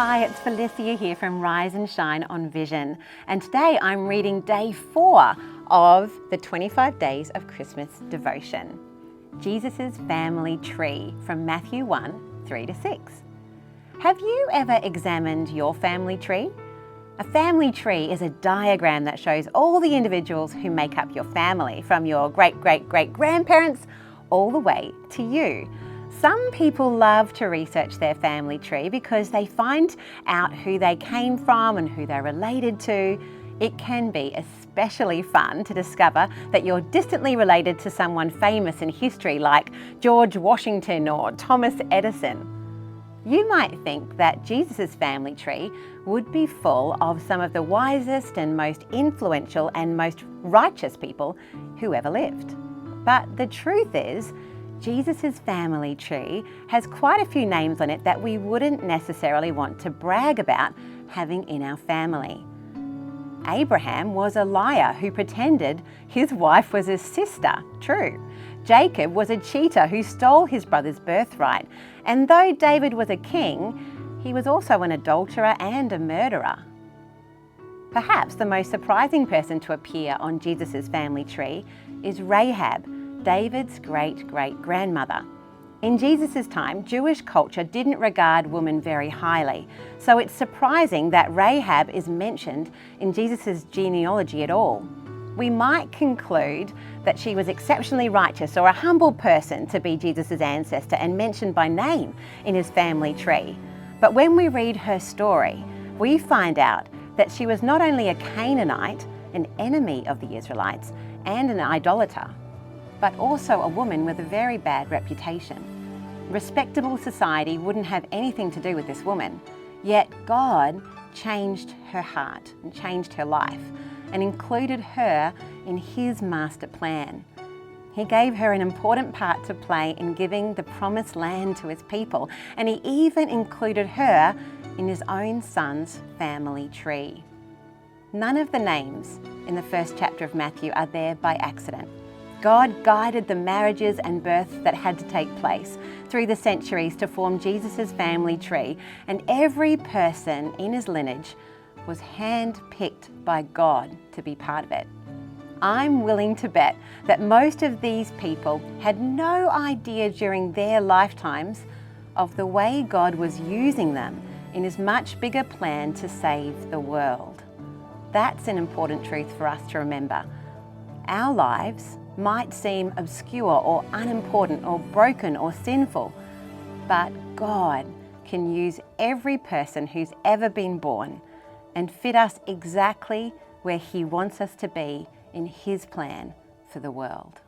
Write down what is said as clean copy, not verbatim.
Hi, it's Felicia here from Rise and Shine on Vision, and today I'm reading day 4 of the 25 Days of Christmas devotion, Jesus' Family Tree from Matthew 1, 3-6. Have you ever examined your family tree? A family tree is a diagram that shows all the individuals who make up your family, from your great-great-great-grandparents all the way to you. Some people love to research their family tree because they find out who they came from and who they're related to. It can be especially fun to discover that you're distantly related to someone famous in history like George Washington or Thomas Edison. You might think that Jesus' family tree would be full of some of the wisest and most influential and most righteous people who ever lived. But the truth is, Jesus' family tree has quite a few names on it that we wouldn't necessarily want to brag about having in our family. Abraham was a liar who pretended his wife was his sister. True. Jacob was a cheater who stole his brother's birthright. And though David was a king, he was also an adulterer and a murderer. Perhaps the most surprising person to appear on Jesus' family tree is Rahab, David's great-great-grandmother. In Jesus' time, Jewish culture didn't regard women very highly, so it's surprising that Rahab is mentioned in Jesus' genealogy at all. We might conclude that she was exceptionally righteous or a humble person to be Jesus' ancestor and mentioned by name in his family tree. But when we read her story, we find out that she was not only a Canaanite, an enemy of the Israelites, and an idolater, but also a woman with a very bad reputation. Respectable society wouldn't have anything to do with this woman, yet God changed her heart and changed her life and included her in his master plan. He gave her an important part to play in giving the promised land to his people, and he even included her in his own son's family tree. None of the names in the first chapter of Matthew are there by accident. God guided the marriages and births that had to take place through the centuries to form Jesus' family tree, and every person in his lineage was hand-picked by God to be part of it. I'm willing to bet that most of these people had no idea during their lifetimes of the way God was using them in his much bigger plan to save the world. That's an important truth for us to remember. Our lives might seem obscure or unimportant or broken or sinful, but God can use every person who's ever been born and fit us exactly where he wants us to be in his plan for the world.